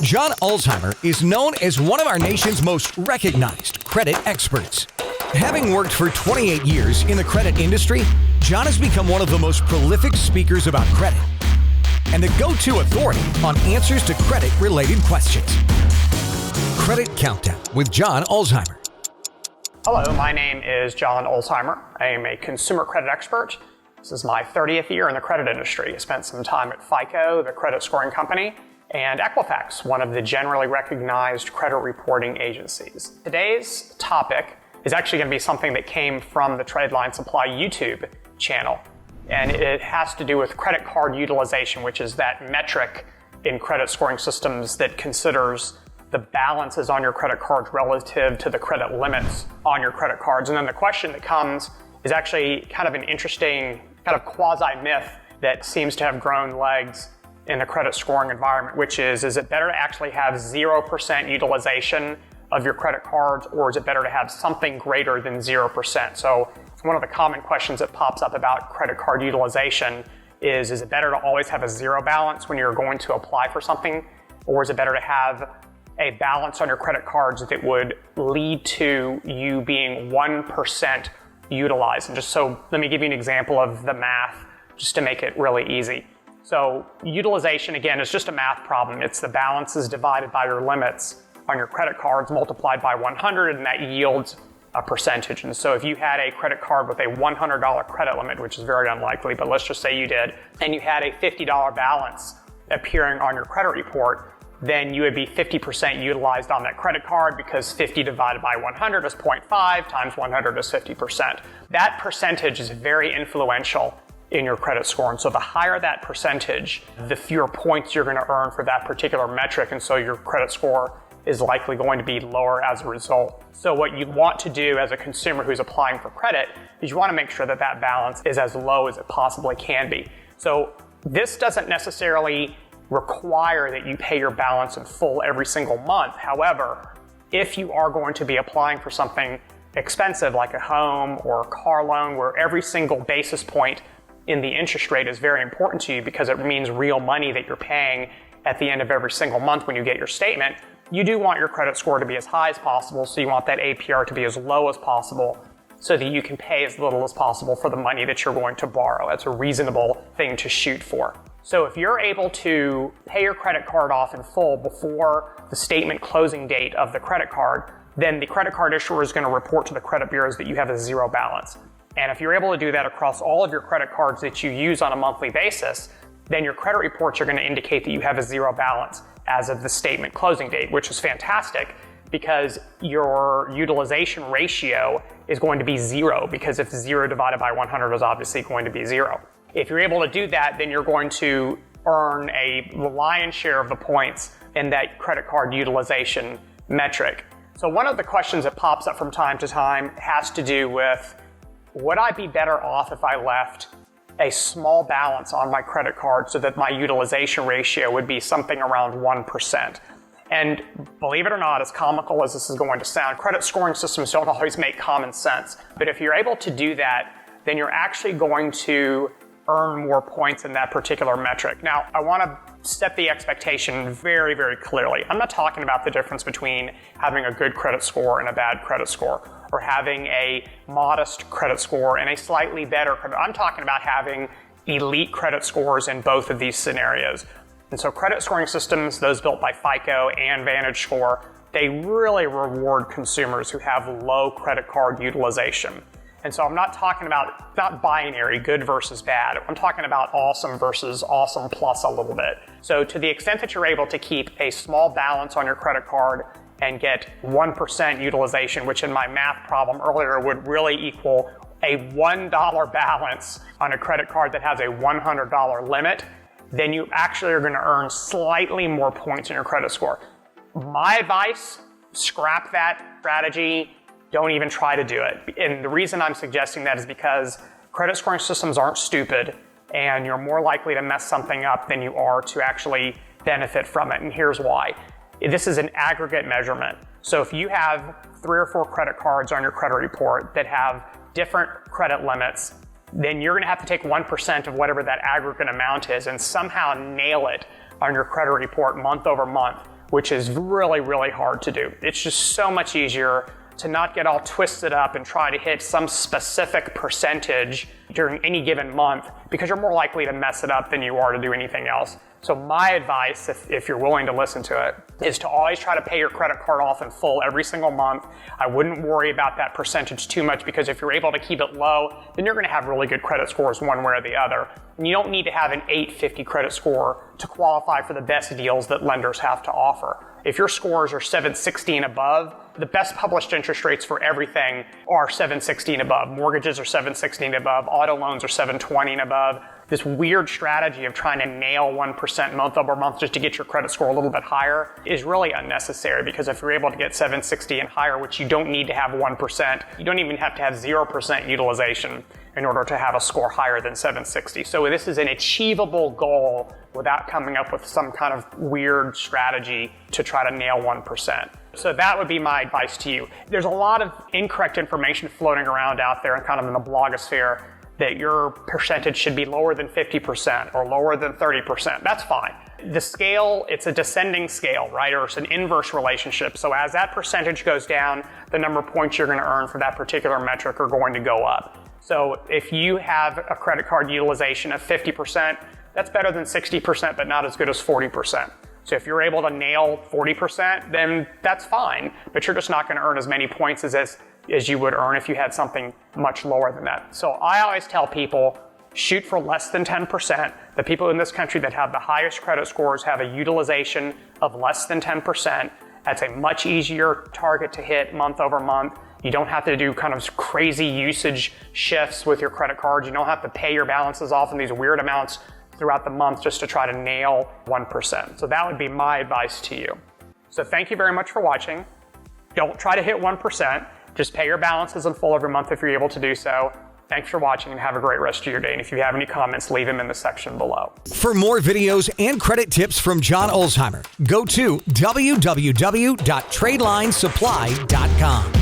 John Ulzheimer is known as one of our nation's most recognized credit experts. Having worked for 28 years in the credit industry, John has become one of the most prolific speakers about credit and the go-to authority on answers to credit-related questions. Credit Countdown with John Ulzheimer. Hello, my name is John Ulzheimer. I am a consumer credit expert. This is my 30th year in the credit industry. I spent some time at FICO, the credit scoring company, and Equifax, one of the generally recognized credit reporting agencies. Today's topic is actually going to be something that came from the Tradeline Supply YouTube channel, and it has to do with credit card utilization, which is that metric in credit scoring systems that considers the balances on your credit cards relative to the credit limits on your credit cards. And then the question that comes is actually kind of an interesting kind of quasi-myth that seems to have grown legs in the credit scoring environment, which is it better to actually have 0% utilization of your credit cards, or is it better to have something greater than 0%? So one of the common questions that pops up about credit card utilization is it better to always have a zero balance when you're going to apply for something, or is it better to have a balance on your credit cards that would lead to you being 1% utilized? And just so, let me give you an example of the math just to make it really easy. So utilization, again, is just a math problem. It's the balances divided by your limits on your credit cards multiplied by 100, and that yields a percentage. And so if you had a credit card with a $100 credit limit, which is very unlikely, but let's just say you did, and you had a $50 balance appearing on your credit report, then you would be 50% utilized on that credit card, because 50 divided by 100 is 0.5 times 100 is 50%. That percentage is very influential in your credit score. And so the higher that percentage, the fewer points you're going to earn for that particular metric. And so your credit score is likely going to be lower as a result. So what you want to do as a consumer who's applying for credit is you want to make sure that that balance is as low as it possibly can be. So this doesn't necessarily require that you pay your balance in full every single month. However, if you are going to be applying for something expensive like a home or a car loan, where every single basis point in the interest rate is very important to you because it means real money that you're paying at the end of every single month when you get your statement, you do want your credit score to be as high as possible. So you want that APR to be as low as possible so that you can pay as little as possible for the money that you're going to borrow. That's a reasonable thing to shoot for. So if you're able to pay your credit card off in full before the statement closing date of the credit card, then the credit card issuer is going to report to the credit bureaus that you have a zero balance. And if you're able to do that across all of your credit cards that you use on a monthly basis, then your credit reports are going to indicate that you have a zero balance as of the statement closing date, which is fantastic because your utilization ratio is going to be zero, because if 0 divided by 100 is obviously going to be 0. If you're able to do that, then you're going to earn the lion's share of the points in that credit card utilization metric. So one of the questions that pops up from time to time has to do with, would I be better off if I left a small balance on my credit card so that my utilization ratio would be something around 1%? And believe it or not, as comical as this is going to sound, credit scoring systems don't always make common sense. But if you're able to do that, then you're actually going to earn more points in that particular metric. Now, I want to set the expectation very, very clearly. I'm not talking about the difference between having a good credit score and a bad credit score, or having a modest credit score and a slightly better credit. I'm talking about having elite credit scores in both of these scenarios. And so credit scoring systems, those built by FICO and VantageScore, they really reward consumers who have low credit card utilization. And so I'm not talking about, not binary, good versus bad. I'm talking about awesome versus awesome plus a little bit. So to the extent that you're able to keep a small balance on your credit card and get 1% utilization, which in my math problem earlier would really equal a $1 balance on a credit card that has a $100 limit, then you actually are going to earn slightly more points in your credit score. My advice, scrap that strategy. Don't even try to do it. And the reason I'm suggesting that is because credit scoring systems aren't stupid, and you're more likely to mess something up than you are to actually benefit from it. And here's why. This is an aggregate measurement. So if you have 3 or 4 credit cards on your credit report that have different credit limits, then you're going to have to take 1% of whatever that aggregate amount is and somehow nail it on your credit report month over month which is really, really hard to do. It's just so much easier to not get all twisted up and try to hit some specific percentage during any given month, because you're more likely to mess it up than you are to do anything else. So my advice, if you're willing to listen to it, is to always try to pay your credit card off in full every single month. I wouldn't worry about that percentage too much, because if you're able to keep it low, then you're going to have really good credit scores one way or the other. And you don't need to have an 850 credit score to qualify for the best deals that lenders have to offer. If your scores are 760 and above, the best published interest rates for everything are 760 and above. Mortgages are 760 and above. Auto loans are 720 and above. This weird strategy of trying to nail 1% month over month just to get your credit score a little bit higher is really unnecessary, because if you're able to get 760 and higher, which you don't need to have 1%, you don't even have to have 0% utilization in order to have a score higher than 760. So this is an achievable goal without coming up with some kind of weird strategy to try to nail 1%. So that would be my advice to you. There's a lot of incorrect information floating around out there and kind of in the blogosphere that your percentage should be lower than 50% or lower than 30%. That's fine. The scale, it's a descending scale, right? Or it's an inverse relationship. So as that percentage goes down, the number of points you're going to earn for that particular metric are going to go up. So if you have a credit card utilization of 50%, that's better than 60%, but not as good as 40%. So if you're able to nail 40%, then that's fine, but you're just not going to earn as many points as you would earn if you had something much lower than that. So I always tell people, shoot for less than 10%. The people in this country that have the highest credit scores have a utilization of less than 10%. That's a much easier target to hit month over month. You don't have to do kind of crazy usage shifts with your credit cards. You don't have to pay your balances off in these weird amounts throughout the month just to try to nail 1%. So that would be my advice to you. So thank you very much for watching. Don't try to hit 1%. Just pay your balances in full every month if you're able to do so. Thanks for watching and have a great rest of your day. And if you have any comments, leave them in the section below. For more videos and credit tips from John Ulzheimer, go to www.tradelinesupply.com.